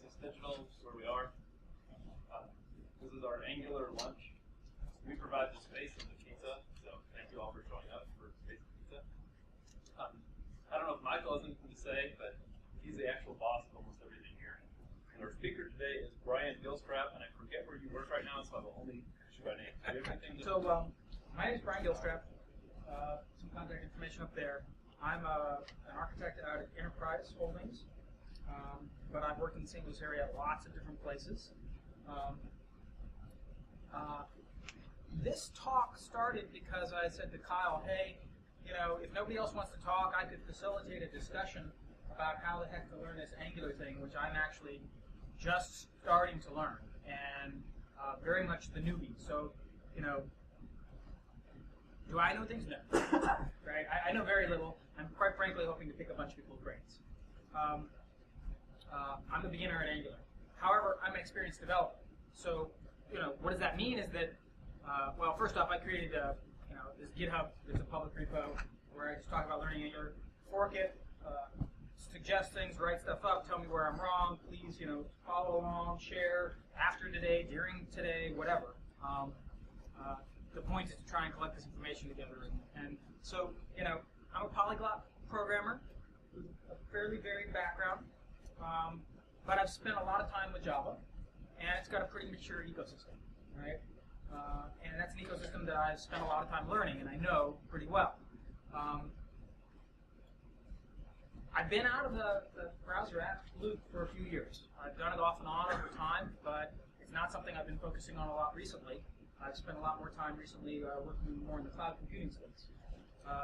Texas Digital, where we are. This is our Angular lunch. We provide the space and the pizza, so thank you all for showing up for space and pizza. I don't know if Michael has anything to say, but he's the actual boss of almost everything here. And our speaker today is Brian Gilstrap, and I forget where you work right now, so I will only shoot by name. Do you have anything to my name is Brian Gilstrap. Some contact information up there. I'm an architect out at Enterprise Holdings, but I've worked in the St. Louis area at lots of different places. This talk started because I said to Kyle, hey, you know, if nobody else wants to talk, I could facilitate a discussion about how the heck to learn this Angular thing, which I'm actually just starting to learn, and very much the newbie. So, you know, do I know things? No. Right? I know very little. I'm quite frankly hoping to pick a bunch of people's brains. I'm a beginner at Angular. However, I'm an experienced developer. So, you know, what does that mean is that, well, first off, I created this GitHub. It's a public repo where I just talk about learning Angular, fork it, suggest things, write stuff up, tell me where I'm wrong. Please, you know, follow along, share after today, during today, whatever. The point is to try and collect this information together. And so, you know, I'm a polyglot programmer with a fairly varied background, but I've spent a lot of time with Java, and it's got a pretty mature ecosystem, right? And that's an ecosystem that I've spent a lot of time learning, and I know pretty well. I've been out of the browser app loop for a few years. I've done it off and on over time, but it's not something I've been focusing on a lot recently. I've spent a lot more time recently working more in the cloud computing space.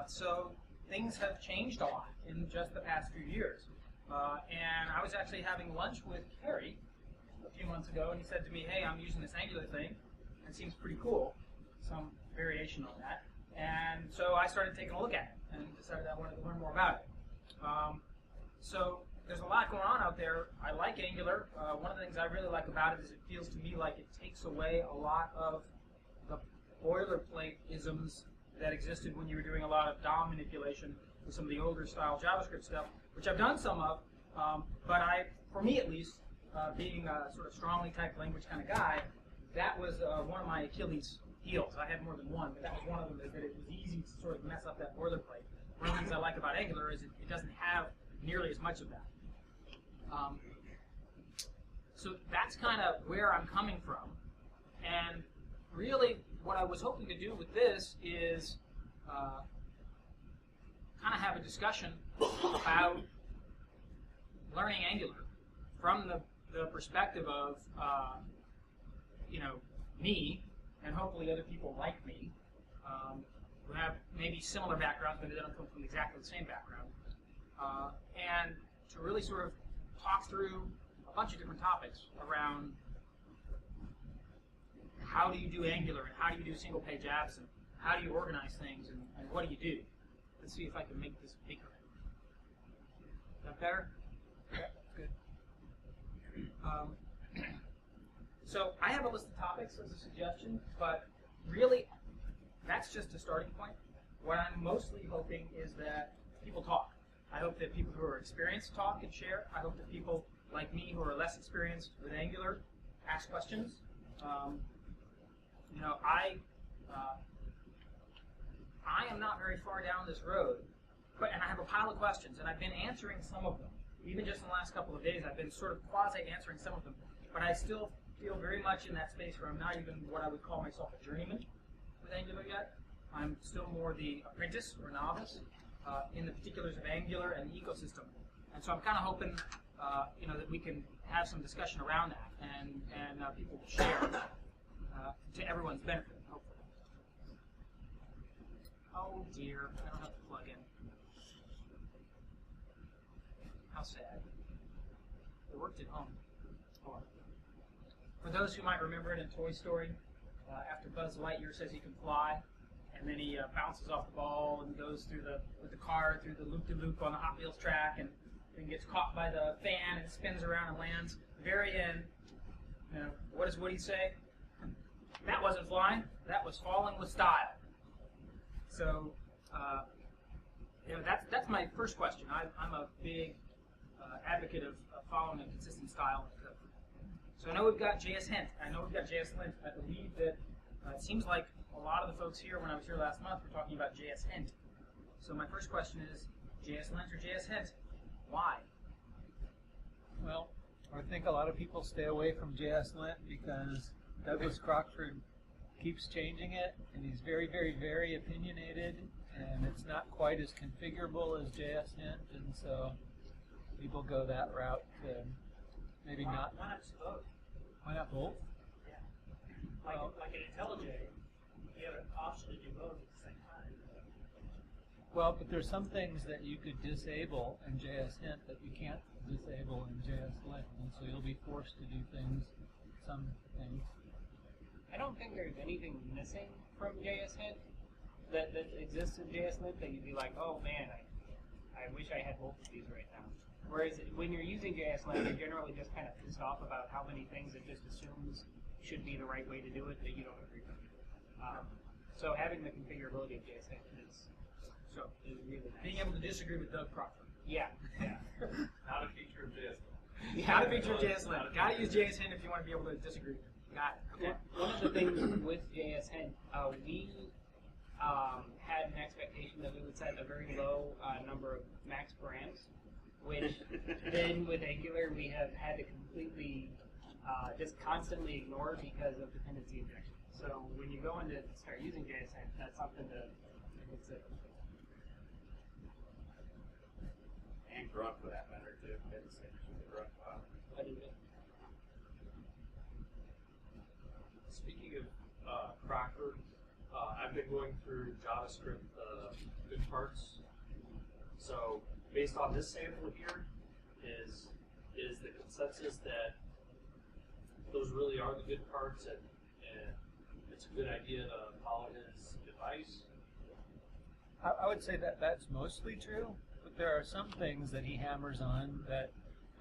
So things have changed a lot in just the past few years. And I was actually having lunch with Kerry a few months ago, and he said to me, hey, I'm using this Angular thing. It seems pretty cool, some variation on that. And so I started taking a look at it and decided I wanted to learn more about it. So there's a lot going on out there. I like Angular. One of the things I really like about it is it feels to me like it takes away a lot of the boilerplate isms that existed when you were doing a lot of DOM manipulation with some of the older style JavaScript stuff, which I've done some of, but for me at least, being a sort of strongly typed language kind of guy, that was one of my Achilles heels. I had more than one, but that was one of them, is that it was easy to sort of mess up that boilerplate. One of the things I like about Angular is it doesn't have nearly as much of that. So that's kind of where I'm coming from. And really, what I was hoping to do with this is kind of have a discussion about learning Angular from the perspective of you know, me, and hopefully other people like me, who have maybe similar backgrounds, but they don't come from exactly the same background, and to really sort of talk through a bunch of different topics around how do you do Angular, and how do you do single-page apps, and how do you organize things, and what do you do? Let's see if I can make this bigger. Is that better? Yeah, good. So I have a list of topics as a suggestion, but really, that's just a starting point. What I'm mostly hoping is that people talk. I hope that people who are experienced talk and share. I hope that people like me who are less experienced with Angular ask questions. You know, I am not very far down this road, and I have a pile of questions, and I've been answering some of them. Even just in the last couple of days, I've been sort of quasi-answering some of them, but I still feel very much in that space where I'm not even what I would call myself a journeyman with Angular yet. I'm still more the apprentice or novice in the particulars of Angular and the ecosystem. And so I'm kind of hoping you know, that we can have some discussion around that, and people will share to everyone's benefit, hopefully. Oh dear, I don't have to plug in. How sad. It worked at home. Oh. For those who might remember it in Toy Story, after Buzz Lightyear says he can fly, and then he bounces off the ball and goes through with the car through the loop-de-loop on the Hot Wheels track, and then gets caught by the fan and spins around and lands. At the very end, you know, what does Woody say? That wasn't flying. That was falling with style. So, you know, that's my first question. I'm a big advocate of following a consistent style in the code. So I know we've got JS Hint. I know we've got JS Lint. I believe that it seems like a lot of the folks here, when I was here last month, were talking about JS Hint. So my first question is, JS Lint or JS Hint? Why? Well, I think a lot of people stay away from JS Lint because Douglas Crockford keeps changing it, and he's very, very, very opinionated, and it's not quite as configurable as JS Hint, and so people go that route to maybe not. Why not just both? Why not both? Yeah. Like in IntelliJ, you have an option to do both at the same time. Well, but there's some things that you could disable in JS Hint that you can't disable in JS Lint, and so you'll be forced to do some things. I don't think there's anything missing from JS Hint that exists in JS Lint that you'd be like, oh man, I wish I had both of these right now. Whereas when you're using JS Lint, you're generally just kind of pissed off about how many things it just assumes should be the right way to do it that you don't agree with. So having the configurability of JS Hint is really nice. Being able to disagree with Doug Crockford. Yeah. Not a feature of JS. Got to feature JS Lint. Got to use JS Hint if you want to be able to disagree. Got it. Okay. One of the things with JS Hint, we had an expectation that we would set a very low number of max params, which then with Angular we have had to completely just constantly ignore because of dependency injection. So when you go in to start using JS Hint, that's something to consider. And Grunt for that matter too. It's the Grunt file. Speaking of Crockford, I've been going through JavaScript good parts. So based on this sample here, is the consensus that those really are the good parts, and it's a good idea to follow his advice? I would say that that's mostly true, but there are some things that he hammers on that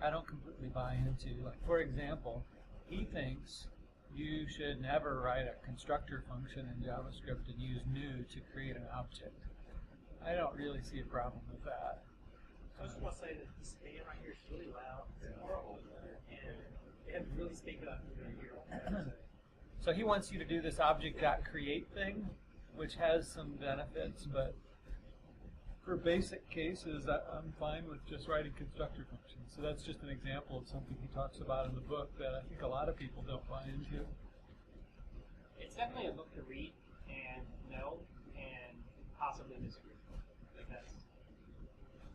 I don't completely buy into. Like, for example, he thinks you should never write a constructor function in JavaScript and use new to create an object. I don't really see a problem with that. I just want to say that this fan right here is really loud. It's horrible. And they have to really speak up when you hear it. So he wants you to do this object.create thing, which has some benefits, but for basic cases, I'm fine with just writing constructor functions. So that's just an example of something he talks about in the book that I think a lot of people don't buy into. It's definitely a book to read and know and possibly disagree with. Like that's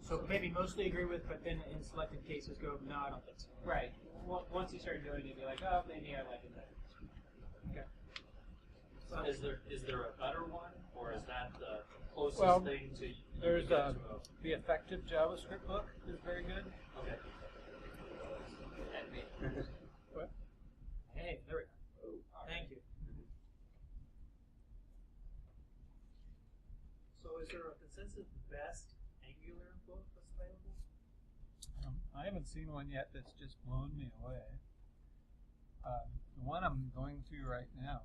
So maybe mostly agree with, but then in selected cases go, no, I don't think so. right. Once you start doing it, you'll be like, oh, maybe I like it better. Okay. So is there a better one, or is that the closest Well, thing to? There's to a- the effective JavaScript book is very good. Okay. What? Hey, there we go. Thank you. So is there a consensus of the best Angular book that's available? I haven't seen one yet that's just blown me away. The one I'm going through right now,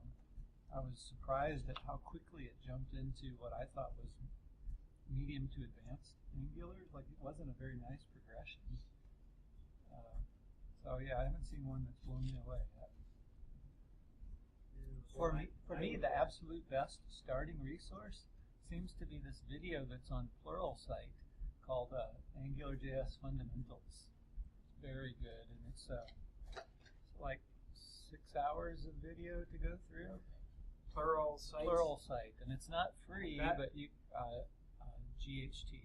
I was surprised at how quickly it jumped into what I thought was medium to advanced Angular. Like, it wasn't a very nice progression. So yeah, I haven't seen one that's blown me away yet. For me, the absolute best starting resource seems to be this video that's on Pluralsight called AngularJS Fundamentals. It's very good, and it's like 6 hours of video to go through. Pluralsight, and it's not free, but you GHT.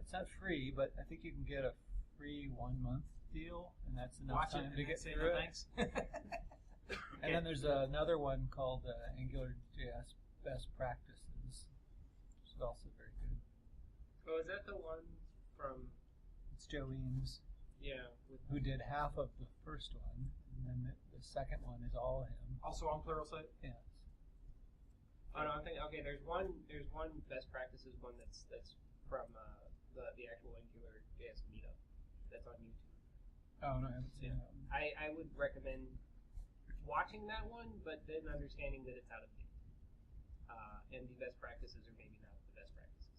It's not free, but I think you can get a free 1 month deal, and that's enough time to get through it. Thanks. And then there's another one called AngularJS Best Practices, which is also very good. Oh, is that the one from? It's Joe Eames, who did half of the first one, and then the second one is all him. Also on Pluralsight? Yes. Oh no, I'm thinking. Okay, there's one best practices one that's from the actual AngularJS meetup that's on YouTube. Oh no, I haven't seen that one. I would recommend watching that one, but then understanding that it's out of date, and the best practices are maybe not the best practices.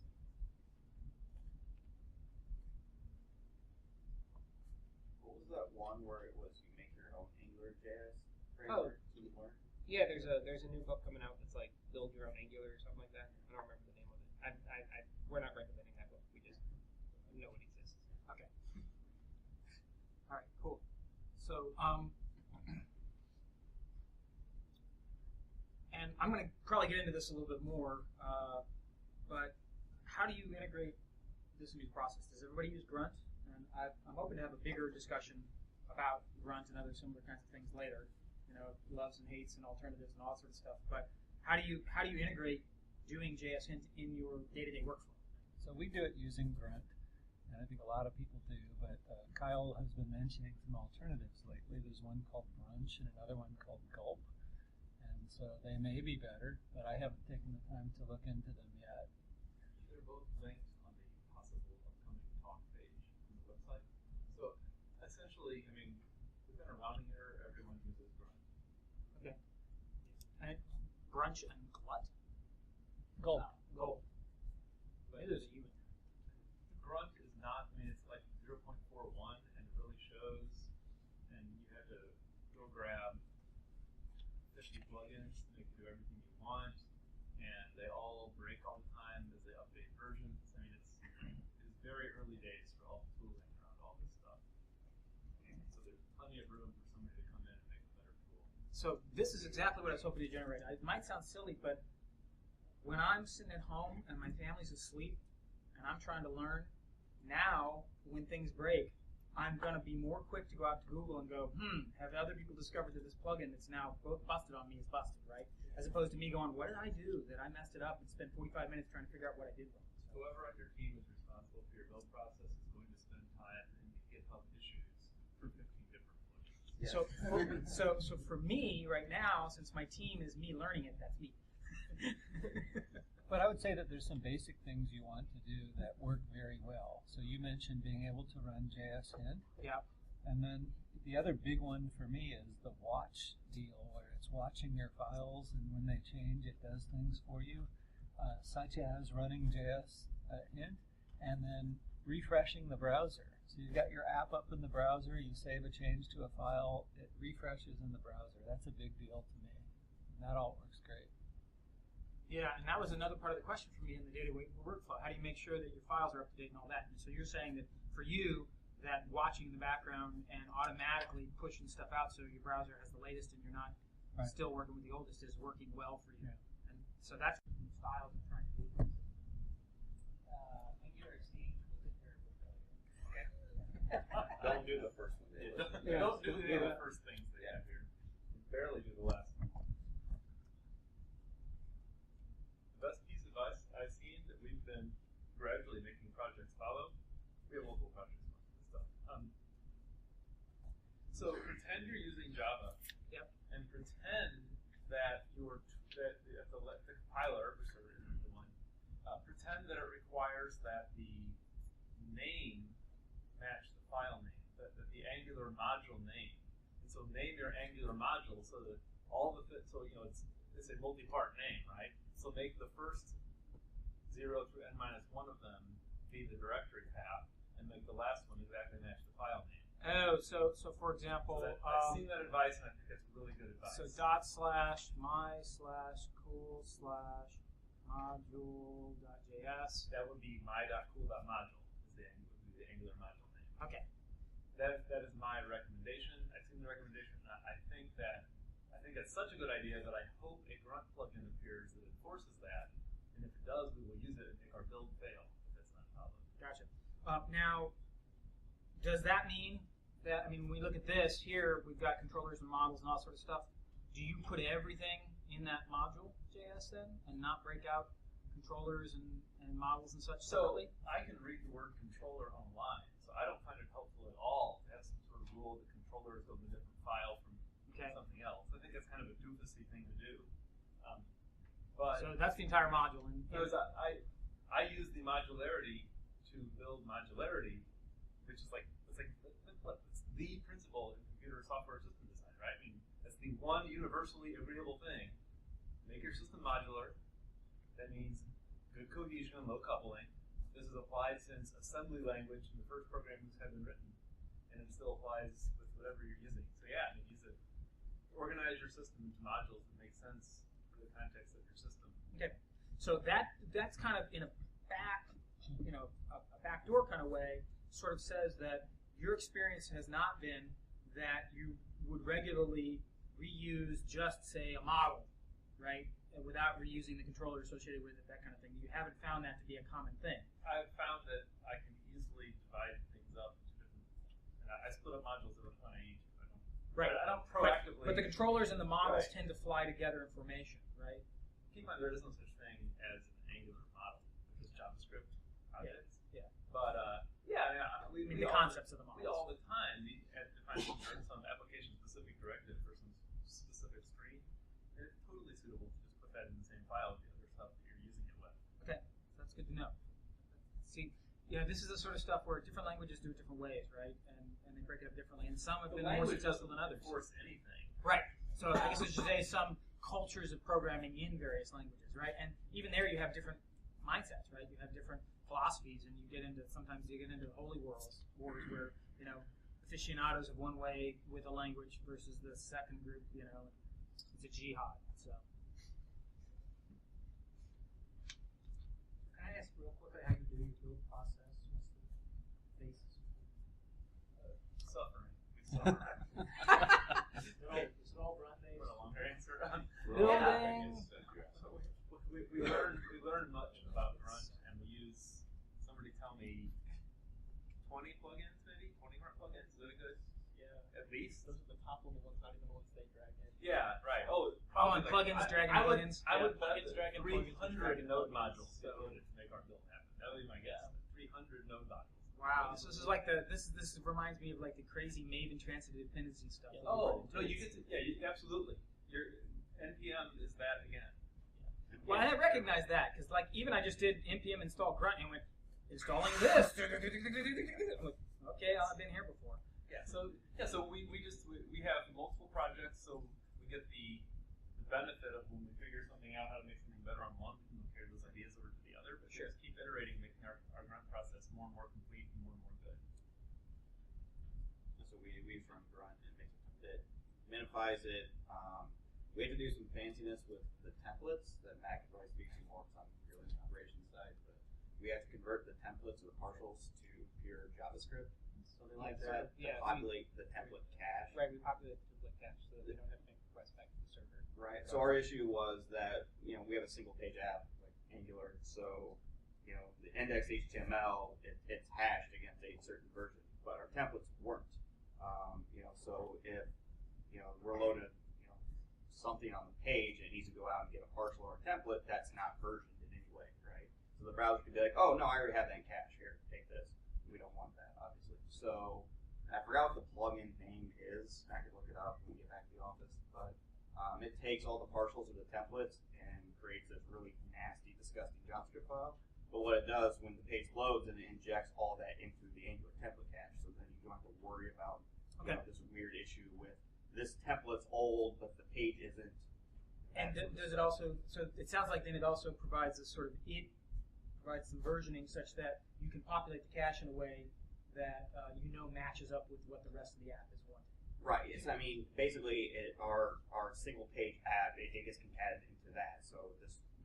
one where it was you make your own AngularJS Oh. framework to learn? Yeah, there's a new book coming out that's like build your own Angular or something like that. I don't remember the name of it. We're not recommending that book. We just know it exists. Okay. All right, cool. So, and I'm going to probably get into this a little bit more, but how do you integrate this into the process? Does everybody use Grunt? And I'm hoping to have a bigger discussion about Grunt and other similar kinds of things later. You know, loves and hates and alternatives and all that sort of stuff. But how do you integrate doing JS Hint in your day-to-day workflow? So we do it using Grunt, and I think a lot of people do, but Kyle has been mentioning some alternatives lately. There's one called Brunch and another one called Gulp, and so they may be better, but I haven't taken the time to look into them yet. They're both linked on the possible upcoming talk page on the website. So essentially, I mean, within a rounding error, everyone uses Grunt. Okay. And Brunch and Glut? Gulp. Gulp. But Maybe there's a U in there. Grunt is not, I mean, it's like 0.41 and it really shows, and you have to go grab 50 plugins to make it do everything you want, and they all break all the time as they update versions. I mean, it's very early days for all the tooling around all this stuff. So there's plenty of room for somebody to come in and make a better tool. So this is exactly what I was hoping to generate. It might sound silly, but when I'm sitting at home and my family's asleep and I'm trying to learn, now when things break, I'm going to be more quick to go out to Google and go, have other people discovered that this plugin that's now both busted on me is busted, right? As opposed to me going, what did I do that I messed it up and spent 45 minutes trying to figure out what I did wrong? So, Whoever on your team is responsible for your build process is going to spend time in GitHub issues for 15 different plugins. so for me right now, since my team is me learning it, that's me. But I would say that there's some basic things you want to do that work very well. So you mentioned being able to run JS Hint. Yeah. And then the other big one for me is the watch deal, where it's watching your files, and when they change, it does things for you, such as running JS Hint and then refreshing the browser. So you've got your app up in the browser, you save a change to a file, it refreshes in the browser. That's a big deal to me. And that all works great. Yeah, and that was another part of the question for me in the data workflow. How do you make sure that your files are up to date and all that? And so you're saying that for you, that watching in the background and automatically pushing stuff out so your browser has the latest and you're not still working with the oldest is working well for you. Yeah. And so that's the styles I'm trying to do. Angular C was a terrible failure. Don't do the first one. Don't do any of the first things they have here. Barely do the last one. The best piece of advice I've seen that we've been gradually making projects follow. We have multiple projects on this stuff. So pretend you're using Java. Yep. And pretend that the compiler, which is the one, pretend that it requires that the name match the file name, that the Angular module name. And so name your Angular module so that all the it's a multi-part name, right? So make the first 0 through n-1 of them be the directory path, and make the last one exactly match the file name. Oh, so for example, I've seen that advice, and I think that's really good advice. so ./my/cool/module.js. That would be my.cool.module would be the Angular module name. Okay. That is my recommendation. I've seen the recommendation. I think that's such a good idea that I hope a Grunt plugin appears that enforces that. And if it does, we will use it and make our build fail if that's not followed. Gotcha. Now, does that mean that, when we look at this here, we've got controllers and models and all sort of stuff. Do you put everything in that module JS then, and not break out controllers and models and such separately? I can read the word controller online, so I don't find it helpful at all to have some sort of rule that controller is a different file from something else. I think that's kind of a doofusy thing to do. But so that's the entire module. Because I use the modularity to build modularity, which is it's the principle in computer software system design, right? That's the one universally agreeable thing. Make your system modular. That means good cohesion and low coupling. This is applied since assembly language in the first programming have been written, and it still applies with whatever using. So yeah, I mean, use it. Organize your system into modules that make sense for the context of your system. Okay, so that's kind of in a back, a backdoor kind of way, sort of says that your experience has not been that you would regularly reuse just say a model, right, without reusing the controller associated with it, that kind of thing. You haven't found that to be a common thing. I've found that I can easily divide things up into different. And I split up modules on each. Right. I don't proactively. But the controllers and the models Right. tend to fly together in formation, right? Keep in mind, there is no such thing as an Angular model, which is JavaScript objects. Yeah. But I mean, the concepts of the models. We all the time define some application-specific directive for some specific stream. It's totally suitable to just put that in the same file with the other stuff that you're using it with. Okay, that's good to know. See, this is the sort of stuff where different languages do it different ways, right? And they break it up differently. And some have The been more language successful doesn't than others. force anything. Right. So I guess I should say some cultures of programming in various languages, right? And even there you have different mindsets, right? You have different philosophies, and sometimes you get into holy wars where, aficionados of one way with a language versus the second group, it's a jihad. So Can I ask real quickly how you do your build process? What's the basis? Suffering. We suffer. Is it all run based? For a longer answer. Building. We learned much about Grunt, and we use, somebody tell me, 20 plugins maybe? 20 Grunt plugins? Is that a good? Yeah. At least? Those are the top level ones, not even the ones they drag in. Yeah, right. Oh, probably and plugins, dragging I would, plugins. I would bet Plugins, that dragging 300 plugins, node dragging modules plugins. go to make our build happen. That would be my guess. 300 node modules. Wow, so this is like this reminds me of like the crazy Maven transitive dependency stuff. that we Oh, run no, into. you get to, absolutely. Your NPM is that again. Well, I recognize that because, like, even I just did npm install grunt and went installing this. I'm like, okay, I've been here before. So we have multiple projects, so we get the benefit of when we figure something out how to make something better on one, we can carry those ideas over to the other, but Sure. just keep iterating, making our grunt process more and more complete and more good. That's what we use from Grunt. It makes it minifies it. We have to do some fanciness with the templates that Mac can probably speak to more on the operations side, but we have to convert the templates or the partials to pure JavaScript, something like that, to populate the template cache. Right, we populate the template cache so that we don't have to make requests back to the server. Right. So our issue was that we have a single page app like Angular, so the index HTML it's hashed against a certain version, but our templates weren't. So if we're loaded something on the page and it needs to go out and get a partial or a template, that's not versioned in any way, right? So the browser could be like, oh no, I already have that in cache. Here, take this. We don't want that, obviously. So I forgot what the plugin name is. I could look it up when we get back to the office, but it takes all the partials of the templates and creates this really nasty, disgusting JavaScript file. But what it does when the page loads, and it injects all that into the Angular template cache, so then you don't have to worry about this weird issue with this template's old, but the page isn't. And does it also? So it sounds like then it also provides a sort of provides some versioning such that you can populate the cache in a way that matches up with what the rest of the app is wanting. Right. Basically, our single page app it gets concatenated into that. So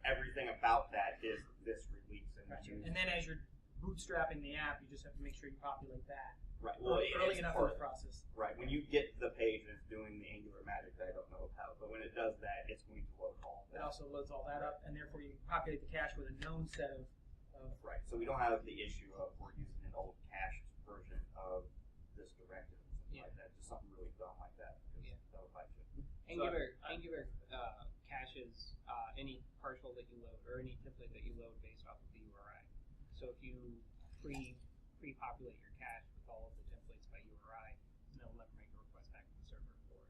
everything about that is this release. And then as you're bootstrapping the app, you just have to make sure you populate that. Right. Well, early enough in the process. Right. When you get the page and it's doing the Angular magic, I don't know how, but when it does that, it's going to load all It that. also loads all that up, and therefore you populate the cache with a known set of. Right. So we don't have the issue of we're using an old cached version of this directive or something like that. Just something really dumb like that. That would bite you. Angular caches any partial that you load or any template that you load based off of the URI. So if you pre-populate your cache with all of the templates by URI, it'll never make a request back to the server for it.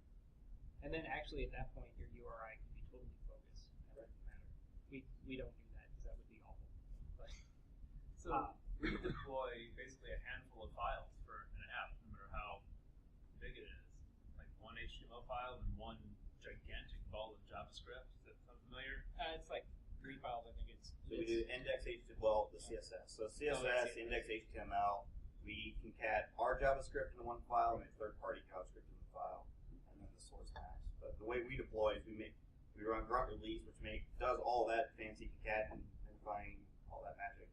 And then actually at that point, your URI can be totally focused. That doesn't matter. We don't do that because that would be awful. But, we deploy basically a handful of files for an app, no matter how big it is. Like one HTML file and one gigantic ball of JavaScript. Does that sound familiar? it's like 3 files, I think it's. So we do index HTML, the CSS. So CSS, index HTML, we concat our JavaScript into one file and a third-party JavaScript in the file. run grunt release, which does all that fancy concatenifying, all that magic.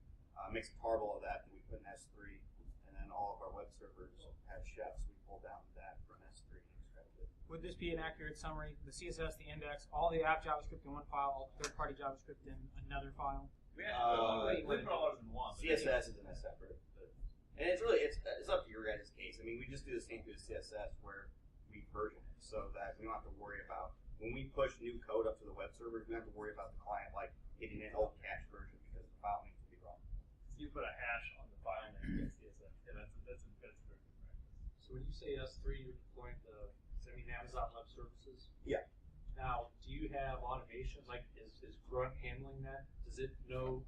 Makes a tarball of that we put in S3, and then all of our web servers have chefs. We pull down that from S3 and extract it. Would this be an accurate summary? The CSS, the index, all the app JavaScript in one file, all the third-party JavaScript in another file? We actually put all ours in one. CSS isn't as separate, and it's really it's up to your guys' case. I mean, we just do the same thing with CSS where we version it so that we don't have to worry about when we push new code up to the web servers. We don't have to worry about the client like hitting an old cache version because the file name could be wrong. So you put a hash on the file name in CSS. Yeah, that's very good practice. So when you say S3, you're deploying the Amazon Web Services? Yeah. Now, do you have automation? Like, is Grunt handling that? Does it know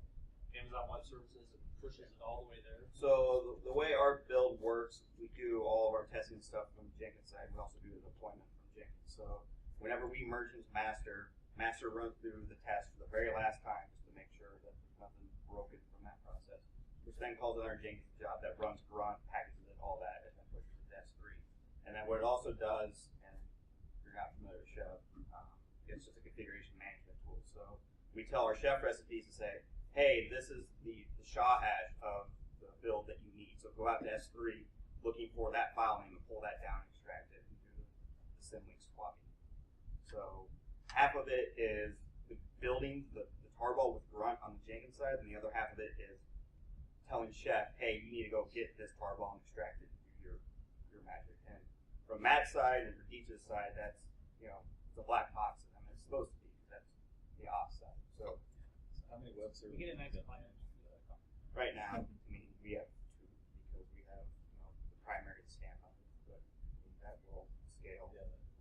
Amazon Web Services and pushes it all the way there? So the way our build works, we do all of our testing stuff from Jenkins side. We also do the deployment from Jenkins. So whenever we merge into master runs through the test for the very last time just to make sure that there's nothing broken from that process, which then calls another Jenkins job that runs Grunt, packages it, all that, and then pushes it to S3. And then what it also does, and if you're not familiar with Chef, it's just a configuration management tool. So we tell our Chef recipes to say, hey, this is the SHA hash of the build that you need. So go out to S3 looking for that file name and pull that down and extract it and do the symlink swapping. So half of it is building the tarball with Grunt on the Jenkins side, and the other half of it is telling Chef, hey, you need to go get this tarball and extract it and do your magic. And from Matt's side and from Deech's side, that's, it's a black box. I mean, it's supposed to be. That's the off side. So how many web servers? We get a nice plan. right now, I mean, we have two because we have the primary to stand on it, but that will scale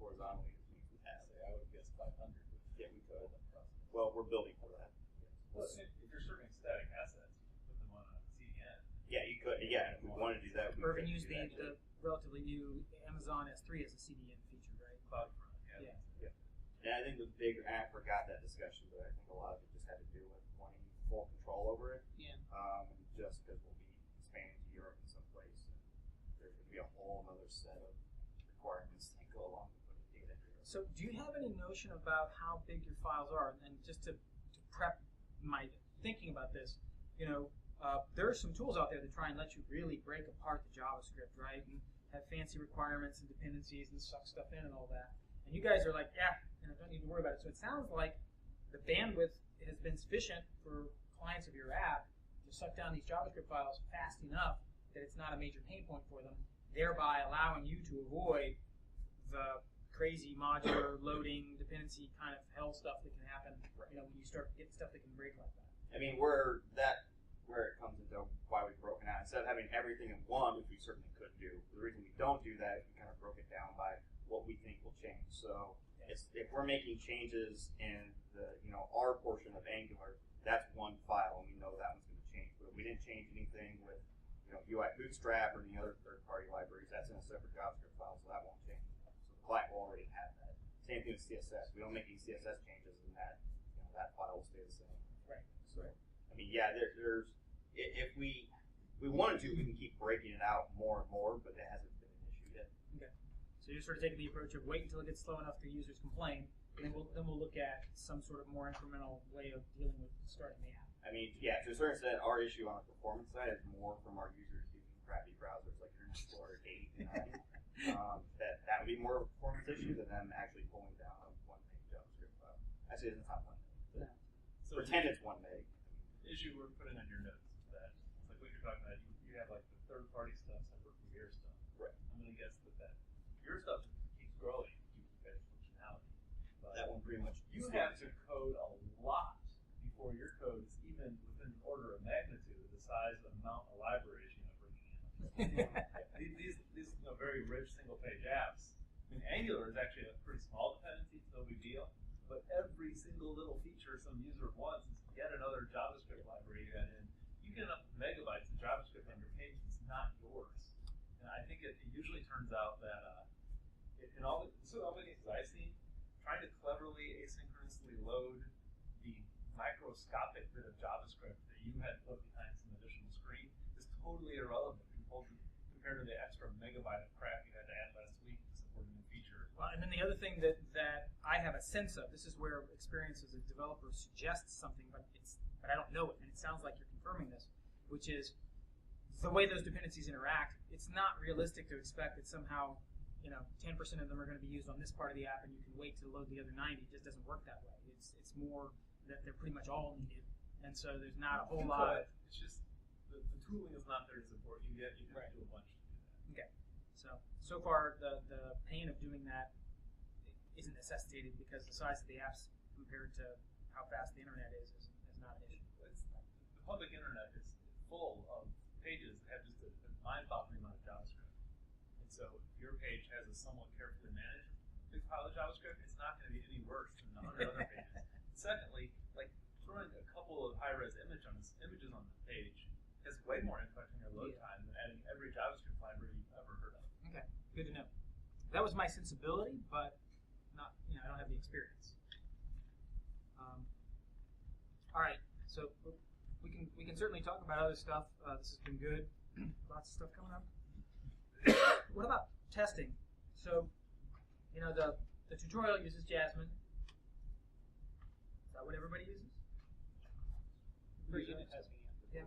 horizontally as we have. I would guess 500. Yeah, we could. Well, we're building for that. Well, if you're serving static assets, put them on a CDN. Yeah, you could. Yeah, if we want to do that, we Irvin could used do the that. relatively new Amazon S3 as a CDN feature, right? CloudFront. Yeah. And I think the big, I forgot that discussion, but I think a lot of it just had to do with wanting full control over it. Yeah. Just because we'll be expanding to Europe in some place, and there's going to be a whole other set of requirements that go along with putting data here. So do you have any notion about how big your files are? And just to prep my thinking about this, there are some tools out there that try and let you really break apart the JavaScript, right? And have fancy requirements and dependencies and suck stuff in and all that. And you guys are like, don't need to worry about it. So it sounds like the bandwidth has been sufficient for clients of your app to suck down these JavaScript files fast enough that it's not a major pain point for them, thereby allowing you to avoid the crazy modular loading dependency kind of hell stuff that can happen, when you start getting stuff that can break like that. I mean, where it comes into why we've broken out, instead of having everything in one, which we certainly could do, the reason we don't do that is we kind of broke it down by what we think will change. So if we're making changes in our portion of Angular, that's one file, and we know that one's going to change. But if we didn't change anything with UI Bootstrap or any other third-party libraries, that's in a separate JavaScript file, so that won't change. So the client will already have that. Same thing with CSS. We don't make any CSS changes, and that file will stay the same. Right. So I mean, there's if we wanted to, we can keep breaking it out more and more, but that hasn't been an issue yet. Okay. So you're sort of taking the approach of wait until it gets slow enough the users complain, and then we'll look at some sort of more incremental way of dealing with starting the app. I mean, yeah, to a certain extent, our issue on the performance side is more from our users using crappy browsers like Internet Explorer 8 and 9. That would be more of a performance issue than them actually pulling down a 1 meg JavaScript file. Actually, it's not 1 meg. Yeah. So Pretend it's 1 meg. the issue we're putting on your notes is that it's like what you're talking about. You have like the third-party stuff separate from your stuff. Right. I'm going to guess that your stuff keeps growing, keeps better functionality. But That one pretty much. you have to code a lot before your code is even within an order of magnitude of the size of the amount of libraries bringing in. These very rich single-page apps. I mean, Angular is actually a pretty small dependency. It's no big deal. But every single little feature some user wants is yet another JavaScript library you add in. You get enough megabytes of JavaScript on your page that's not yours. And I think it usually turns out that in all the cases I've seen, trying to cleverly asynchronously load the microscopic bit of JavaScript that you had put behind some additional screen is totally irrelevant compared to the extra megabyte of crap you had to add last week to support a new feature. Well, And then the other thing that I have a sense of, this is where experience as a developer suggests something, but I don't know it, and it sounds like you're confirming this, which is the way those dependencies interact. It's not realistic to expect that somehow 10% of them are going to be used on this part of the app, and you can wait to load the other 90. It just doesn't work that way. It's more that they're pretty much all needed, and so there's not a whole lot. It's just the tooling is not there to support you yet. You have to do a bunch to do that. Okay, so far the pain of doing that isn't necessitated because the size of the apps compared to how fast the internet is not an issue. The public internet is full of pages that have just a mind-boggling amount of JavaScript. And so if your page has a somewhat carefully managed big pile of JavaScript, it's not going to be any worse than the 100 other pages. Secondly, like throwing a couple of high-res images on the page has way more inflection or load time than adding every JavaScript library you've ever heard of. Okay, good to know. That was my sensibility, but not I don't have the experience. All right, so we can certainly talk about other stuff. This has been good. Lots of stuff coming up. What about testing? So, the tutorial uses Jasmine. Is that what everybody uses? For unit testing, Yeah.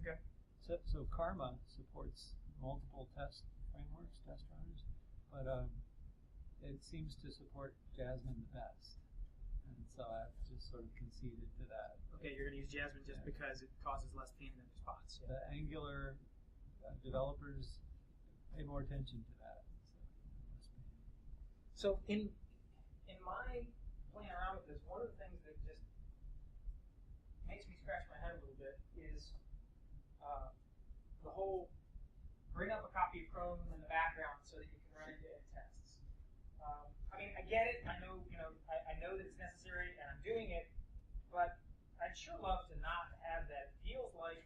Okay. So Karma supports multiple test frameworks, test runners, but it seems to support Jasmine the best, and so I've just sort of conceded to that. Okay, you're going to use Jasmine just because it causes less pain in other spots. The Angular developers pay more attention to that. So in my playing around with this, one of the things that just makes me scratch my head a little bit is the whole bring up a copy of Chrome in the background so that you can run end-to-end tests. I get it. I know I know that it's necessary, and I'm doing it, but I'd sure love to not have that. It feels like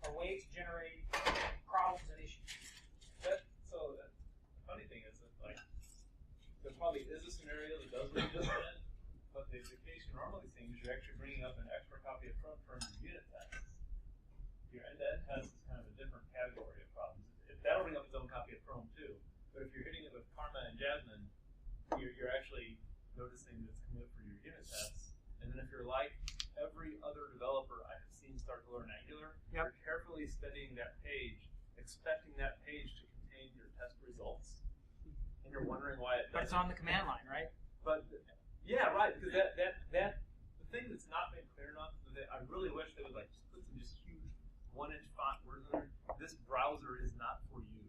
a way to generate problems and issues. So the funny thing is that there probably is a scenario that does what you just said, but the case you're normally seeing is you're actually bringing up an extra copy of Chrome for your unit tests. Your end-to-end test is kind of a different category of problems. That'll bring up its own copy of Chrome too, but if you're hitting it with Karma and Jasmine, you're actually noticing that it's coming up for your unit tests. And then if you're like every other developer I have seen start to learn Angular, you're carefully studying that page, expecting that page to contain your test results, and you're wondering why it doesn't. But it's on the command line, right? But yeah, right. Because that the thing that's not been clear enough is that I really wish they would just put some just huge 1-inch font words in there. This browser is not for you.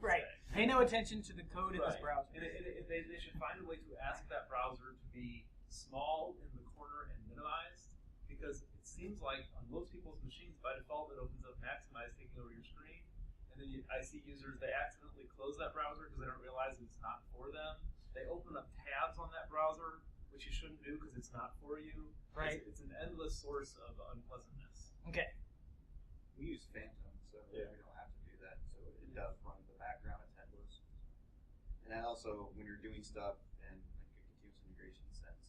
Right. Pay no attention to the code in this browser. And they should find a way to ask that browser to be small in the corner and minimized, because it seems like on most people's machines by default it opens up Maximize taking over your screen, and then I see users, they accidentally close that browser because they don't realize it's not for them. They open up tabs on that browser, which you shouldn't do because it's not for you. Right. It's an endless source of unpleasantness. Okay. We use Phantom, so we don't have to do that. So it does run in the background. It's headless. And then also, when you're doing stuff in like a continuous integration sense,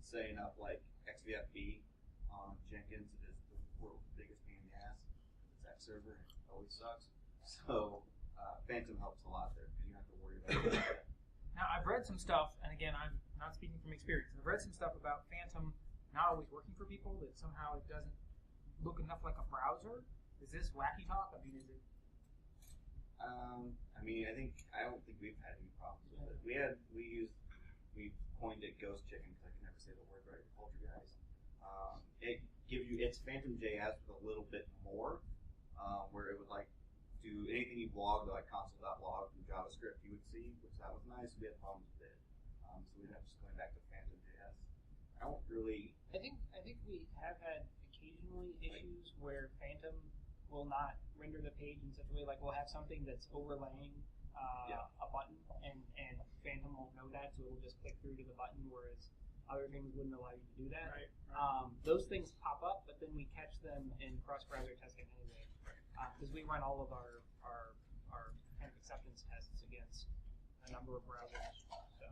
setting up like XVFB on Jenkins is the world's biggest pain in the ass. It's that server, and it always sucks. So Phantom helps a lot there because you don't have to worry about it. Now, I've read some stuff, and again, I'm not speaking from experience. I've read some stuff about Phantom not always working for people, that somehow it doesn't look enough like a browser. Is this wacky talk? I mean, is it? I don't think we've had any problems with it. We coined it Ghost Chicken because I can never say the word right. Culture guys. It's Phantom JS with a little bit more, where it would do anything you logged like console.log from JavaScript you would see, which that was nice. We had problems with it, so we ended up just going back to Phantom JS. I don't really. I think we have had occasionally issues where Phantom will not render the page in such a way, like we'll have something that's overlaying a button, and Phantom won't know that, so it'll just click through to the button, whereas other things wouldn't allow you to do that. Right. Those things pop up, but then we catch them in cross-browser testing anyway, because we run all of our kind of acceptance tests against a number of browsers. So.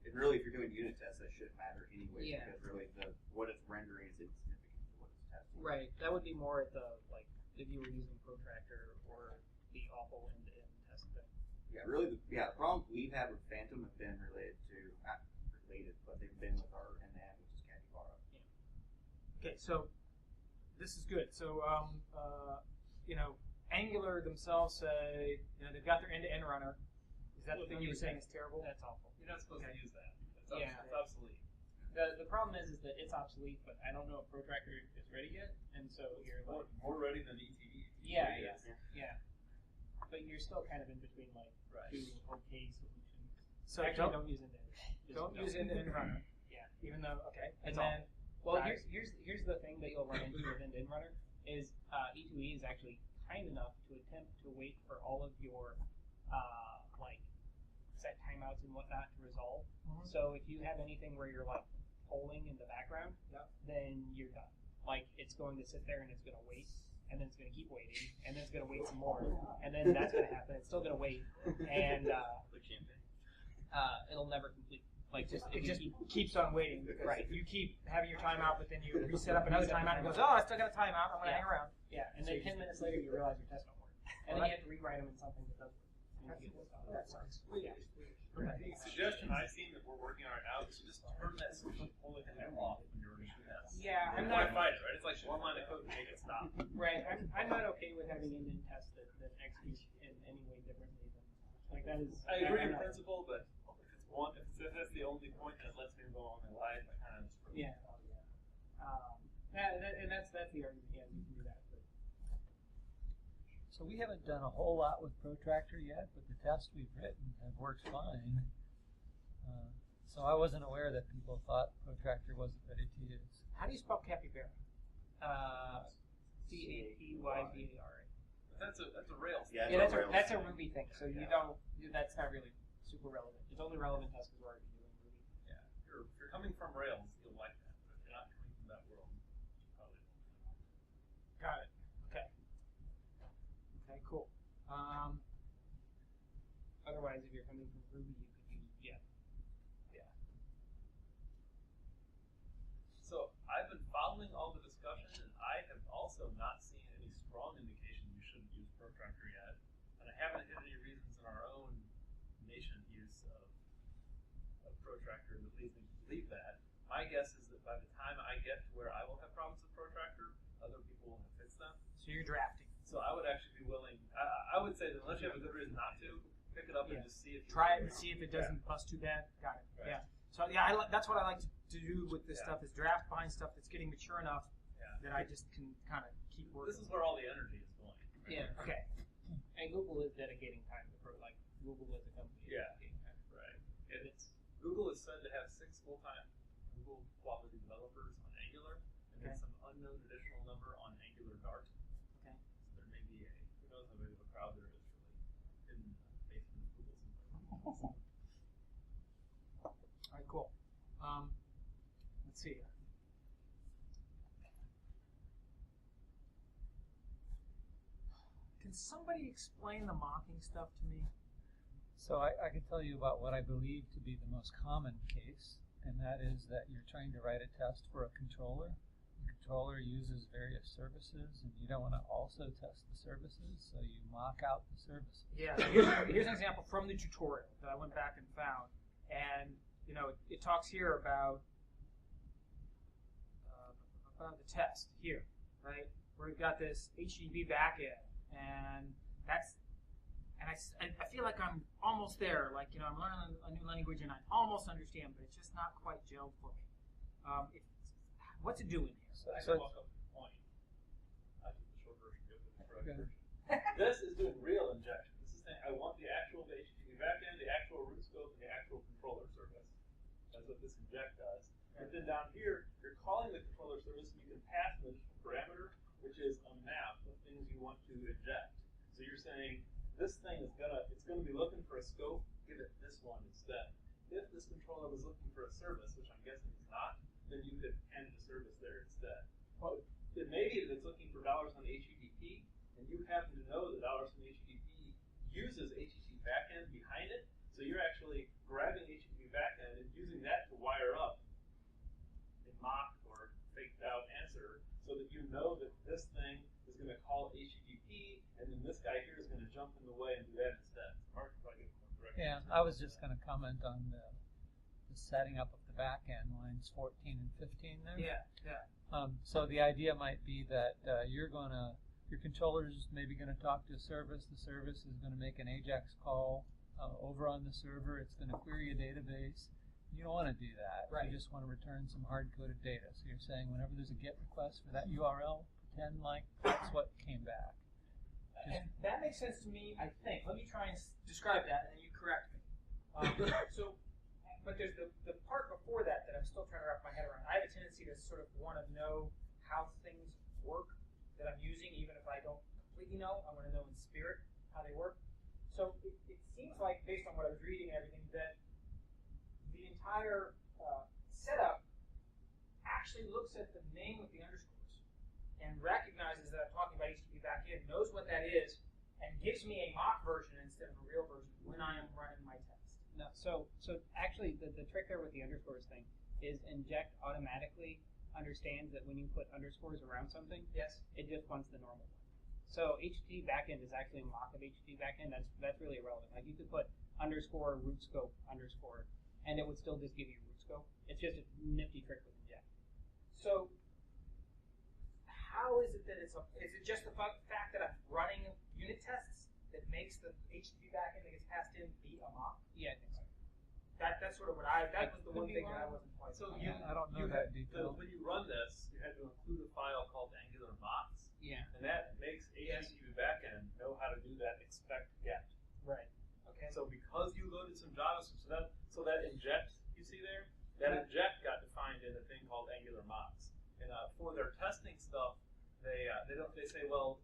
And really, if you're doing unit tests, that shouldn't matter anyway, Yeah. because really what it's rendering is insignificant to what it's testing. Right. That would be more at the if you were using Protractor or the awful end-to-end test thing. Yeah, really, the problems we've had with Phantom have been related to, not related, but they've been with our end-to-end, which is Capybara. Okay, so this is good. So, Angular themselves say, they've got their end-to-end runner. Is that the thing you were saying is terrible? That's awful. You're not supposed to use that. Yeah. It's obsolete. The problem is that it's obsolete, but I don't know if Protractor is ready yet, and so you're like, More ready than ETD. yeah. But you're still kind of in between like Right. two okay solutions. So Actually, don't use end-to-end. Just don't use end-to-end runner. Yeah. Even though, okay. And It's then, Well, Guys. here's the thing that you'll run into with end-to-end runner is E2E is actually kind enough to attempt to wait for all of your like set timeouts and whatnot to resolve. Mhm. So if you have anything where you're like polling in the background, Yep. then you're done. Like it's going to sit there and it's going to wait, and then it's going to keep waiting, and then it's going to wait some more, and then that's going to happen. It's still going to wait, and Like champagne. it'll never complete. Like just it if you just keep keeps on waiting. Because Right. if you keep having your timeout, but then you reset up another timeout and it goes, oh, I still got a timeout. I'm going to Yeah. hang around. yeah, and then 10 minutes later you realize your test don't work, and then you have to rewrite them in something that does work. And you get this stuff. That sucks. Yeah. The suggestion I've seen that we're working on right now is to just turn that switch and pull it off when you're running tests. Yeah, I'm Why not fight it, right? It's like one line of code to make it stop. right. I'm not okay with having end-to-end tests that execute in any way differently than like that is. I agree I'm in not- principle, but if that's the only point that lets me go on my life, I kind of Yeah. And that's the argument. Yeah, you can do that. But So we haven't done a whole lot with Protractor yet, but the tests we've written have worked fine. So I wasn't aware that people thought Protractor wasn't ready to use. How do you spell capybara? CAPYBARA. But that's a Rails. Yeah, Yeah, it's a Rails that's a thing. Ruby thing. So you Yeah. don't. That's not really super relevant. It's only relevant to us because we're already doing Ruby. Yeah. If you're coming from Rails, you'll like that. But if you're not coming from that world, you probably won't. Got it. Okay. Okay, cool. Otherwise, if you're coming from Ruby, you could use Jet. So I've been following all the discussion, and I have also not seen any strong indication you shouldn't use Protractor yet. And I haven't had any reasons in our own nascent use of Protractor that leads me to believe that. My guess is that by the time I get to where I will have problems with Protractor, other people will have fixed them. So you're drafting. So I would actually be willing. I would say that unless you have a good reason not to, pick it up and Yeah. just see if you Try it and see if it doesn't bust too bad. Got it. Right. Yeah. So yeah, that's what I like to do with this Yeah. stuff is draft behind stuff that's getting mature enough Yeah. that I just can kind of keep working. This is where all the energy is going. Yeah. Okay. And Google is dedicating time to like Google as a company. is Yeah. dedicating time. Right. It's Google is said to have 6 full-time Google quality developers on Angular, and then Okay. some unknown additional number on Angular Dart. Okay. So there may be who knows how big of a crowd there is for the hidden basement of Google somewhere. All right. Cool. Let's see. Can somebody explain the mocking stuff to me? So I can tell you about what I believe to be the most common case, and that is that you're trying to write a test for a controller. The controller uses various services, and you don't want to also test the services, so you mock out the services. Yeah. Here's an example from the tutorial that I went back and found, and it talks here about the test here, right? Where we've got this HTTP backend, and I feel like I'm almost there. Like I'm learning a new language and I almost understand, but it's just not quite gelled for me. What's it doing here? I So can walk up to the point. I think the short version goes with the correct version. This is doing real injection. This is saying I want the actual HTTP backend, the actual root scope, and the actual controller service. That's what this inject does. But then down here, you're calling the controller service, and you can pass an additional parameter, which is a map of things you want to inject. So you're saying this thing is it's gonna be looking for a scope. Give it this one instead. If this controller was looking for a service, which I'm guessing it's not, then you could end the service there instead. Well, it may be that it's looking for dollars on HTTP, and you happen to know that dollars on HTTP uses HTTP backend behind it. So you're actually grabbing HTTP backend and using that to wire up a mock or faked out answer, so that you know that this thing is going to call HTTP, and then this guy here is going to jump in the way and do that instead. Mark, if I get I was just going to comment on the setting up of the back end lines 14 and 15 there. Yeah. So the idea might be that your controller is maybe going to talk to a service. The service is going to make an AJAX call over on the server. It's going to query a database. You don't want to do that. Right. You just want to return some hard-coded data. So you're saying whenever there's a GET request for that URL, pretend like that's what came back. And that makes sense to me, I think. Let me try and describe that, and then you correct me. But there's the part before that I'm still trying to wrap my head around. I have a tendency to sort of want to know how things work that I'm using, even if I don't completely know. I want to know in spirit how they work. So it seems like, based on what I was reading and everything, that the entire setup actually looks at the name with the underscores and recognizes that I'm talking about HTTP backend, knows what that is, and gives me a mock version instead of a real version when I am running my test. No, so actually, the trick there with the underscores thing is inject automatically understands that when you put underscores around something, Yes. it just wants the normal one. So HTTP backend is actually a mock of HTTP backend. That's really irrelevant. Like you could put underscore root scope underscore, and it would still just give you root scope. It's just a nifty trick with inject. So how is it that is it just the fact that I'm running unit tests that makes the HTTP backend that gets passed in be a mock? Yeah, I think so. That's sort of what that was the one thing that I wasn't quite. So I don't know that detail. When you run this, you had to include a file called Angular mocks, Yeah. and that makes HTTP backend know how to do that expect get. Right. Okay. So because you loaded some JavaScript, so that inject you see there, that inject got defined in a thing called Angular mocks. And for their testing stuff, they say, well,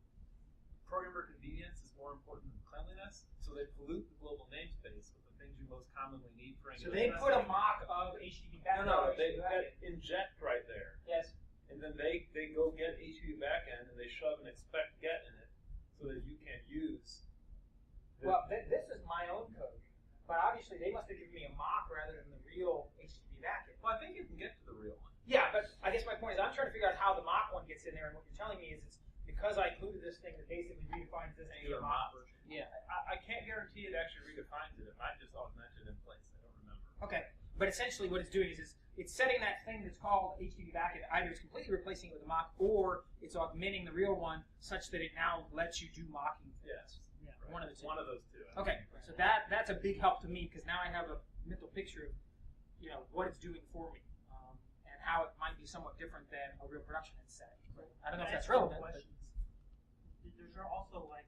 programmer convenience is more important than cleanliness, so they pollute the global namespace with the things you most commonly need for So Angular. they put a testing. mock of HTTP backend. No, or they HTTP that backend. inject right there. Yes. And then they go get HTTP backend and they shove an expect get in it so that you can use. Well, this is my own code, but obviously they must have given me a mock rather than the real HTTP backend. Well, I think you can get to the real one. Yeah, but I guess my point is I'm trying to figure out how the mock one gets in there, and what you're telling me is it's because I included this thing that basically redefines this Angular Angular mock mock. version. Yeah. I can't guarantee it actually redefines it. It might just augment it in place. I don't remember. Okay, but essentially what it's doing is it's setting that thing that's called HTTP backend, either it's completely replacing it with a mock, or it's augmenting the real one such that it now lets you do mocking things. Yes. Yeah, Right. one of the two. One of those two. Okay, so that's a big help to me because now I have a mental picture of what it's doing for me, and how it might be somewhat different than a real production setting. I don't know if that's relevant. But There's also like,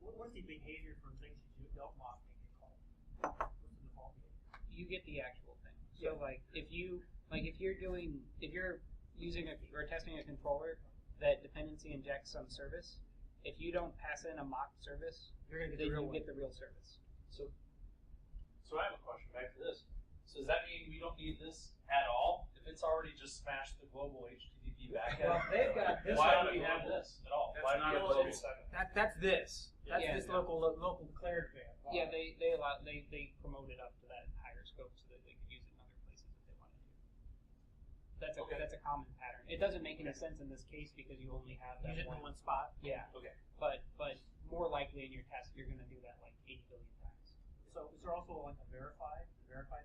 what's the behavior for things you don't mock make it call? What's the default behavior? You get the actual thing. So like if you're using or testing a controller that dependency injects some service, if you don't pass in a mocked service, you're going to then get the real you one. get the real service. So I have a question back to this. So does that mean we don't need this at all? If it's already just smashed the global HTTP backend, Well, they've got this. why on do we the have global. this at all? That's Why do not we a have global this? That's this. That's Yeah. this local declared van. Yeah, they promote it up to that higher scope so that they could use it in other places if they wanted to. That's a common pattern. It doesn't make any sense in this case because you only have that Use it in one. one spot. Yeah. Okay. But more likely in your test you're going to do that like 80 billion times. So is there also like a verify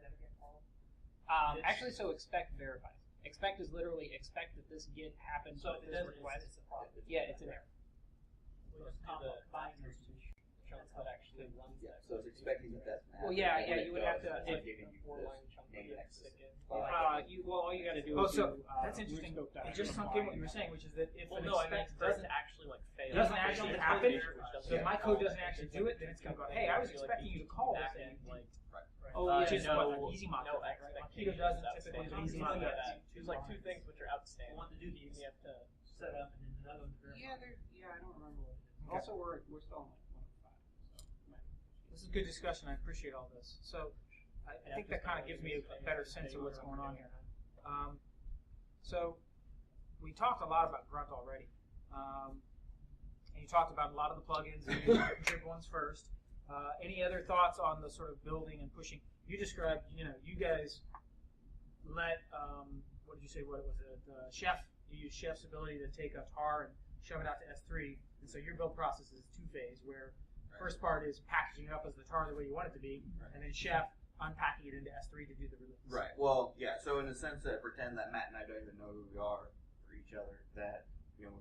that again call? Actually, so expect verifies. Expect is literally expect that this get happens So with if it this doesn't, request. it's a problem. Yeah, it's an error. We just combine those two. Chunk that actually runs Yeah, so it's expecting that that's Well, yeah, you would have to. If, If, four-line chunk of name it, access. stick it. all you got to do Oh, is so do, that's interesting. root scope It just sunk in what you were saying, which is that if Well, an no, I meant expect for it doesn't to actually like fail. doesn't actually happen, so Yeah. my code doesn't actually do it, then it's going to go, hey, I was expecting you to call this thing. Like, Oh, which is what an easy mock no does, right? expectation. Mockito doesn't That's typically what do easy you mock. do that. There's like two things which are outstanding. One to do these. You have to Set up and then another one to verify. I don't remember what it is. Okay. Also, we're still on like 105. So This is good discussion. I appreciate all this. So I think that kind of gives me a better sense of what's going on here. So we talked a lot about Grunt already. And you talked about a lot of the plugins and you pick ones first. Any other thoughts on the sort of building and pushing? You described, you guys let, what did you say, what was it, Chef, you use Chef's ability to take a tar and shove it out to S3, and so your build process is two-phase, where First part is packaging it up as the tar the way you want it to be, and then Chef unpacking it into S3 to do the release. Right. Well, yeah. So in the sense that pretend that Matt and I don't even know who we are for each other, that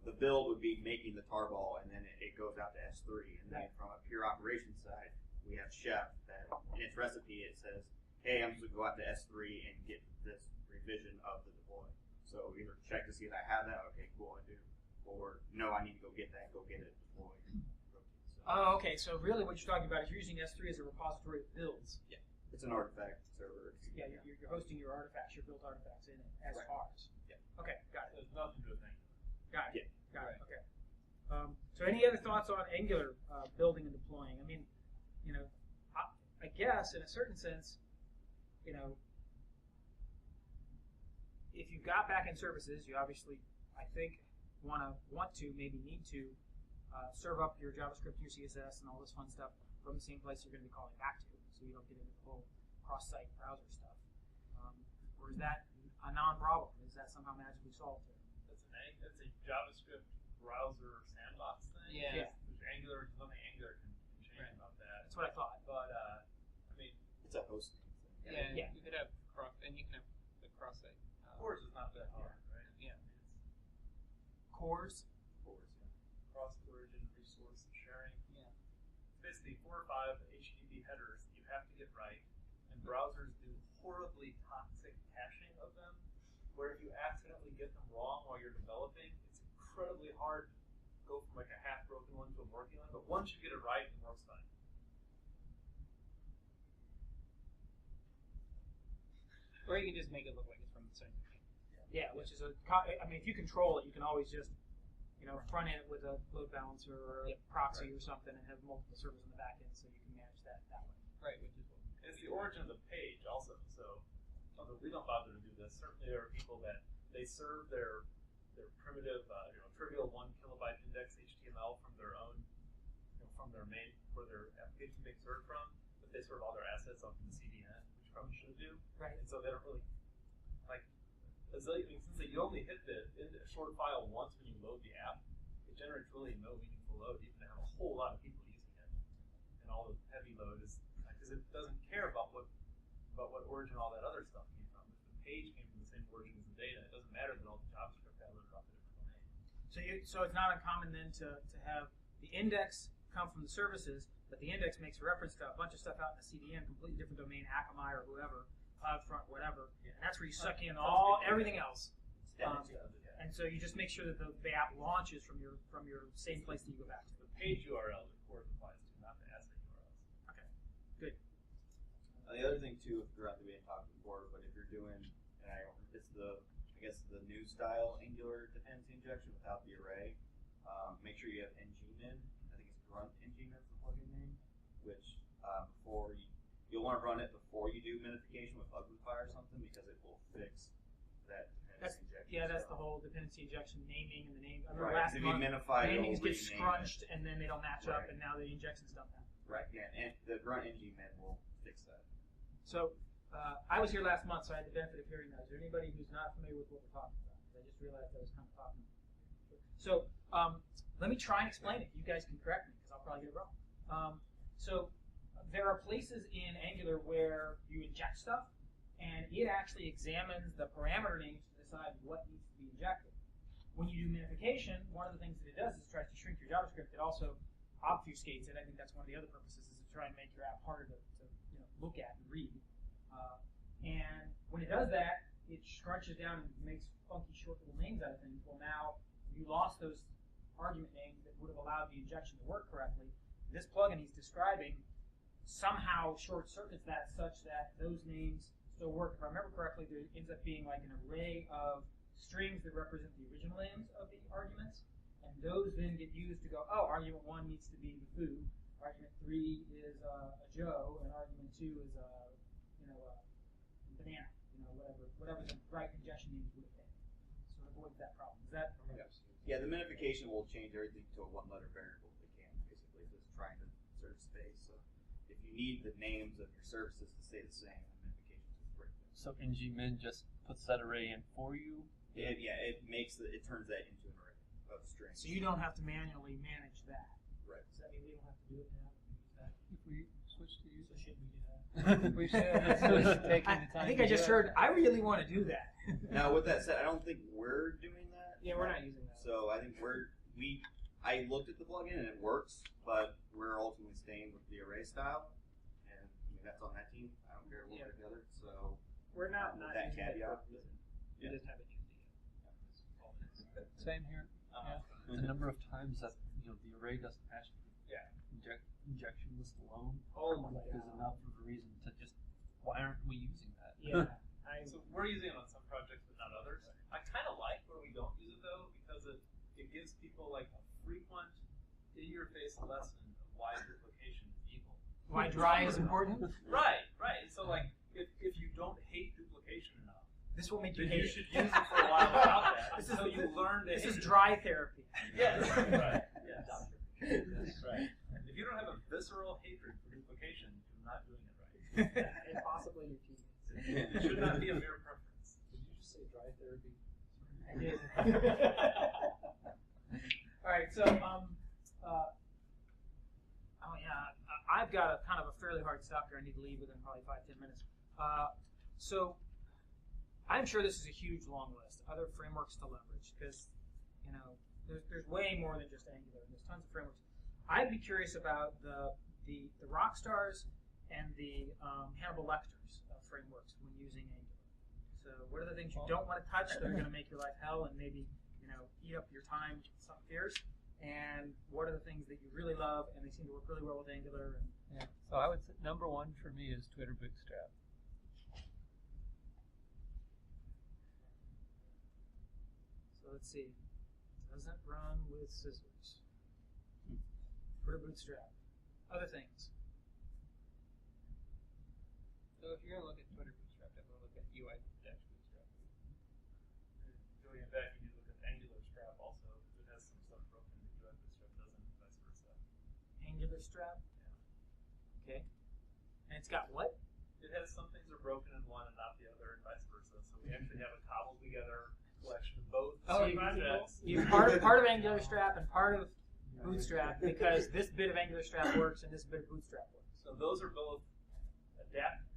the build would be making the tar ball, and then it goes out to S3, and then from a pure operations side, we have Chef that in its recipe it says, "Hey, I'm supposed to go out to S3 and get this revision of the deploy." So either check to see if I have that. Okay, cool, I do. Or no, I need to go get that. Go get it. Deploy. Oh, okay. So really, what you're talking about is you're using S3 as a repository of builds. Yeah. It's an artifact server. Yeah, you're hosting your artifacts, your built artifacts in it as tars. Yeah. Okay, got it. There's nothing to do with Angular. Got it. Yeah. Got it. Okay. So any other thoughts on Angular building and deploying? I mean, I guess in a certain sense, if you've got backend services, you obviously, I think, want to maybe need to serve up your JavaScript, your CSS, and all this fun stuff from the same place you're going to be calling back to, so you don't get into the whole cross-site browser stuff. Or is that a non-problem? Is that somehow magically solved here? That's a JavaScript browser sandbox thing. Yeah. There's Angular, there's nothing Angular can change about that. That's what I thought. But I mean, It's a hosting. Yeah, Yeah. you could have and you can have the cross-site. Cores is not that hard, right? Yeah. Cores? Cross-origin resource sharing. Yeah. It's basically 4 or 5 HTTP headers that you have to get right, and browsers do horribly toxic caching of them, where if you accidentally get them wrong while you're developing, it's incredibly hard to go from like a half-broken one to a working one, but once you get it right, it works fine. Or you can just make it look like it's from the same thing. Yeah, which is if you control it, you can always just, front end it with a load balancer or a proxy or something and have multiple servers in the back end so you can manage that way. Right, which is what It's the origin of the page also, so although we don't bother to do this, certainly there are people that they serve their primitive, trivial 1 kilobyte index HTML from their own, from their main, where their application being served from, but they serve all their assets off of the CDN, which you probably should do. Right. And so they don't really, since you only hit the short file once when you load the app, it generates really no meaningful load, even to have a whole lot of people using it. And all the heavy load is, because it doesn't care about what origin all that other stuff came from. If the page came from the same origin as the data, it doesn't matter that all the JavaScript got loaded off a different domain. So it's not uncommon then to have the index come from the services, but the index makes reference to a bunch of stuff out in the CDN, completely different domain, Akamai or whoever, CloudFront, whatever, and that's where you suck in everything else. And so you just make sure that the app launches from your same place that you go back to. The page URL the core applies to, not the asset URLs. Okay, good. The other thing too, throughout the we didn't talk before, but if you're doing, it's the new style Angular dependency injection without the array, make sure you have ngmin. I think it's grunt ngmin is the plugin name, which you'll want to run it before you do minification with Uglify or something because it will fix that dependency injection. Yeah, that's the whole dependency injection naming and the name. I remember Right. last If you month, minify, namings you'll get rename scrunched and then they don't match up, Right. and now the injection's done that. Right, yeah, and the grunt ngmin will fix that. So I was here last month, so I had the benefit of hearing that. Is there anybody who's not familiar with what we're talking about? 'Cause I just realized I was kind of talking. So let me try and explain it. You guys can correct me because I'll probably get it wrong. So there are places in Angular where you inject stuff, and it actually examines the parameter names to decide what needs to be injected. When you do minification, one of the things that it does is it tries to shrink your JavaScript. It also obfuscates it. I think that's one of the other purposes, is to try and make your app harder to look at and read. And when it does that, it scrunches down and makes funky short little names out of things. Well, now you lost those argument names that would have allowed the injection to work correctly. This plugin he's describing somehow short circuits that such that those names still work. If I remember correctly, there ends up being like an array of strings that represent the original names of the arguments, and those then get used to go, oh, argument 1 needs to be the foo, argument 3 is a Joe, and argument 2 is a banana, whatever the right injection names would have been. So it avoids that problem. Is that? Yeah, the minification will change everything to a one-letter variable if they can, basically, if it's trying to serve space. So if you need the names of your services to stay the same, the minification is great. So ngmin just puts that array in for you? It turns that into an array of strings. So you don't have to manually manage that. Right. Does that mean we don't have to do it now? if we switch to use So it? should we do that? We should. It's just taking the time I think to I just do it. heard. I really want to do that. Now, with that said, I don't think we're doing that. Yeah, we're not using that. So I think I looked at the plugin and it works, but we're ultimately staying with the array style, and I mean, that's on that team. I don't care one way or the other. So We're not With not that using it caveat. for a reason. We Yeah. just haven't used it yet. That's all it is. Same here. The number of times that the array doesn't hash Yeah. injection list alone Oh my is god. enough of a reason to just why aren't we using that? Yeah. So we're using it on some projects, but not others. I kind of like where we don't use it though, because it gives people like a frequent, in-your-face lesson of why duplication is evil. Why dry is important? Right, right. So like, if you don't hate duplication enough, This will make you then hate you it. should use it for a while without that. This is until you learn to This hate is it. dry therapy. Yes, right. Yes. Right. If you don't have a visceral hatred for duplication, you're not doing it right. And possibly your teammates. It should not be a mere preference. Did you just say dry therapy? I did. All right, so I've got a kind of a fairly hard stop here. I need to leave within probably 5-10 minutes. So I'm sure this is a huge long list. Other frameworks to leverage because there's way more than just Angular. There's tons of frameworks. I'd be curious about the Rockstars and the Hannibal Lecters frameworks when using Angular. So what are the things you don't want to touch that are going to make your life hell and maybe eat up your time some fears? And what are the things that you really love and they seem to work really well with Angular? And, Yeah. So I would say number one for me is Twitter Bootstrap. so let's see. Doesn't run with scissors. Twitter Bootstrap. Other things. So if you're gonna look at Twitter Bootstrap, definitely look at UI-Bootstrap. Going back, you need to look at Angular Strap also, because it has some stuff broken that UI Bootstrap doesn't, and vice versa. Angular Strap. Okay. And it's got what? It has some things are broken in one and not the other, and vice versa. So we actually have a cobbled together collection of both. Oh, projects. You part of Angular Strap and part of Bootstrap because this bit of Angular Strap works and this bit of Bootstrap works. So those are both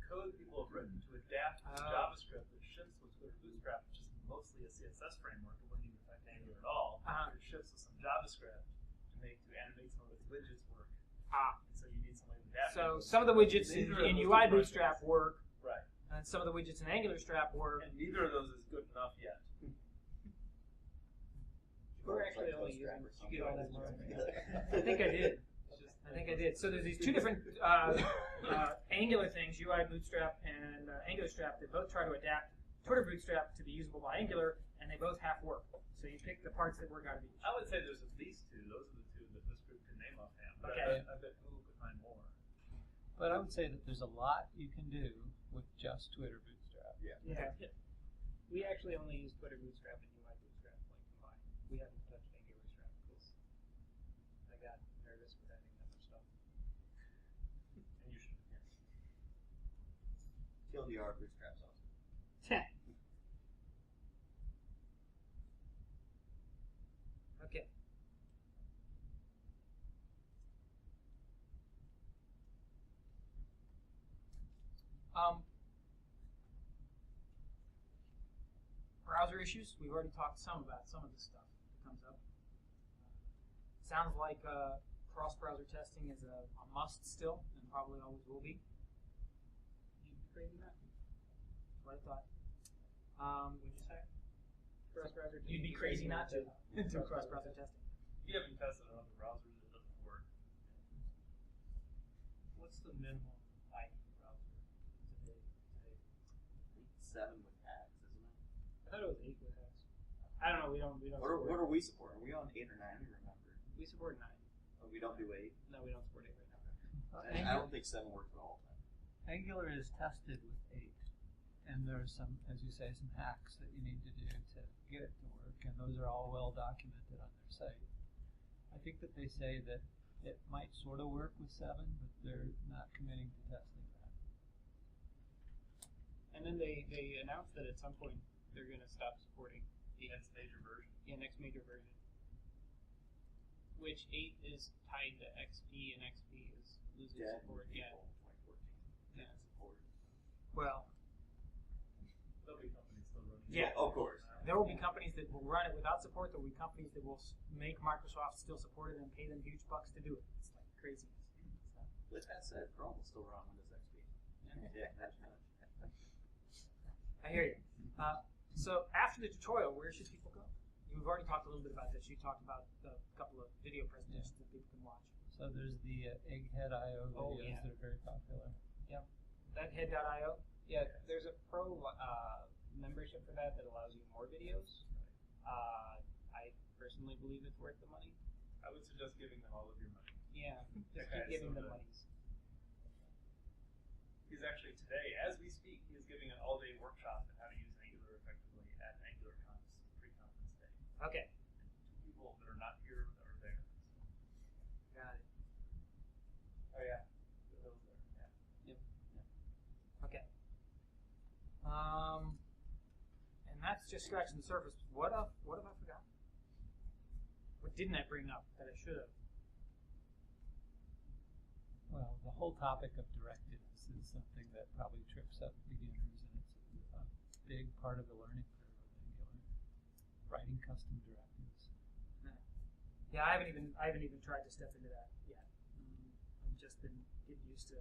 code people have written to adapt to JavaScript that ships with Twitter Bootstrap, which is mostly a CSS framework. It wouldn't even affect Angular at all. It ships with some JavaScript to animate some of its widgets work. And so you need somebody to adapt. So some of the widgets in UI Bootstrap work, Right. and some of the widgets in Angular Strap work. And neither of those is good enough yet. We're actually only using I think I did. So there's these two different Angular things, UI Bootstrap and Angular Strap, that both try to adapt Twitter Bootstrap to be usable by Angular, and they both half work. So you pick the parts that work out of each. I would say there's at least two. Those are the two that this group can name offhand. But Okay. I bet Google could find more. But I would say that there's a lot you can do with just Twitter Bootstrap. Yeah. We actually only use Twitter Bootstrap and UI Bootstrap combined. We haven't touched Angular Strap because I got nervous with adding that much stuff. And you should. TLDR Bootstrap's awesome. Okay. Browser issues. We've already talked some about some of the stuff that comes up. Sounds like cross-browser testing is a must still, and probably always will be. You'd be crazy not to. That's what I thought. What'd you say? Cross-browser testing. You'd be crazy not to do cross-browser testing. If you haven't tested on other browsers, it doesn't work. What's the minimum IE browser today? 7 with hacks, isn't it? I thought it was 8 with hacks. I don't know. We don't. What are we supporting? Are we on 8 or 9? I don't remember. We support 9. Oh, we don't do 8. No, we don't support 8 right now. I don't think 7 works at all. Angular is tested with 8, and there are some, as you say, some hacks that you need to do to get it to work, and those are all well documented on their site. I think that they say that it might sort of work with 7, but they're not committing to testing that. And then they announced that at some point they're going to stop supporting the Next major version. next major version. Which 8 is tied to XP, and XP is losing dead support. Yeah. people in 2014. Yeah. Support. Well, There'll be companies still running. Yeah. Of course. there will be companies that will run it without support. There will be companies that will make Microsoft still support it and pay them huge bucks to do it. It's like craziness. So. With that said, Chrome will still run on Windows XP. Yeah, that's right. I hear you. So after the tutorial, where should people go? You've already talked a little bit about this. You talked about a couple of video presentations that people can watch. So there's the Egghead.io videos Oh, yeah. that are very popular. That head.io. Yeah, there's a pro membership for that allows you more videos. I personally believe it's worth the money. I would suggest giving them all of your money. Yeah, just Okay, keep giving so them the- monies. He's actually today, as we speak, he is giving an all-day workshop on how to use Angular effectively at AngularConf's pre-conference day. Okay. Two people that are not here that are there. Got it. Oh yeah, the Bill's there. Yeah. Okay. And that's just scratching the surface. What have I forgotten? What didn't I bring up that I should have? Well, the whole topic of directives is something that probably trips up beginners, and it's a big part of the learning curve of Angular. Writing custom directives. Yeah, I haven't even tried to step into that yet. I've just been getting used to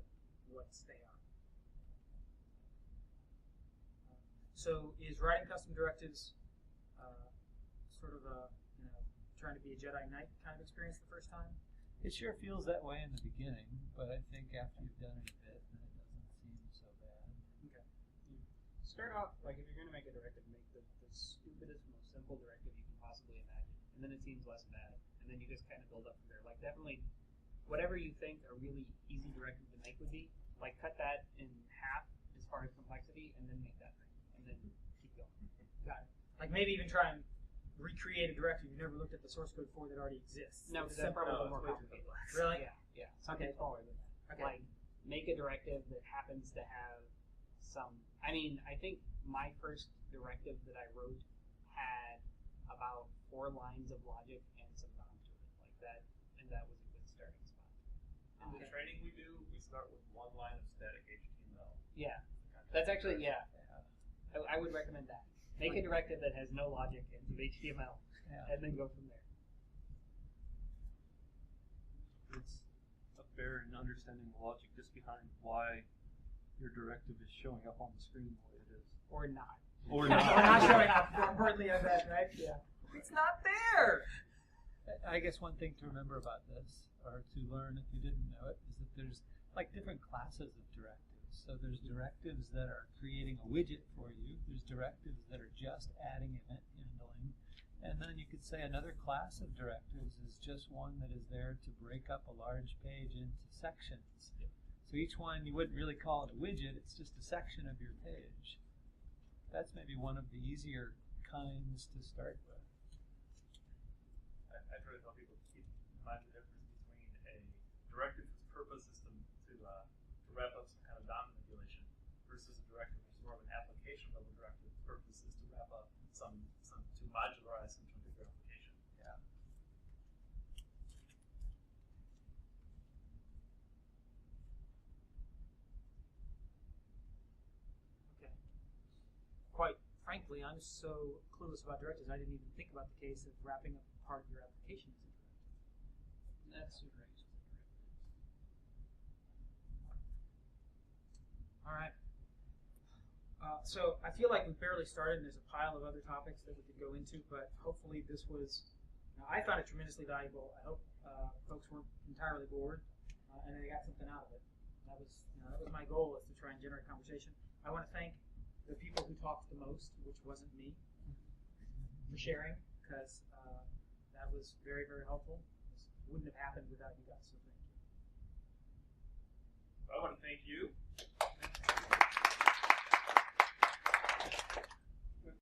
what they are. So is writing custom directives sort of a trying to be a Jedi Knight kind of experience the first time? It sure feels that way in the beginning, but I think after you've done it a bit, then it doesn't seem so bad. Okay. Start off, like, if you're going to make a directive, make the stupidest, most simple directive you can possibly imagine. And then it seems less bad. And then you just kind of build up from there. Like, definitely, whatever you think a really easy directive to make would be, like, cut that in half as far as complexity, and then make that thing. And then keep going. Got it. Like maybe even try and recreate a directive you never looked at the source code for that already exists. No, It's because that's probably simple. more way too complicated. Really? Yeah. Something Okay. smaller than that. Okay. Like, make a directive that happens to have some. I mean, I think my first directive that I wrote had about 4 lines of logic and some DOM to it, like that, and that was a good starting spot. In the training we do, we start with one line of static HTML. Yeah, that's actually I would recommend that. Make a directive that has no logic and some HTML, Yeah. and then go from there. It's up there in understanding the logic just behind why your directive is showing up on the screen the way it is. Or not. Or Or not. not showing up. More importantly, on that, right? Yeah. It's not there. I guess one thing to remember about this, or to learn if you didn't know it, is that there's like different classes of directives. So there's directives that are creating a widget for you. There's directives that are just adding event handling. And then you could say another class of directives is just one that is there to break up a large page into sections. So each one, you wouldn't really call it a widget, it's just a section of your page. That's maybe one of the easier kinds to start with. I try to tell people to keep in mind the difference between a directive whose purpose is to wrap up some kind of DOM manipulation versus a directive which is more of an application level directive whose purpose is to wrap up to modularize some particular application. Yeah. Okay. Quite frankly, I'm so clueless about directives, I didn't even think about the case of wrapping up part of your application as a directive. That's super easy. All right. So I feel like we barely started, and there's a pile of other topics that we could go into, but hopefully this was, I found it tremendously valuable. I hope folks weren't entirely bored, and they got something out of it. That was my goal, is to try and generate conversation. I want to thank the people who talked the most, which wasn't me, for sharing, because that was very, very helpful. This wouldn't have happened without you guys, so thank you. I want to thank you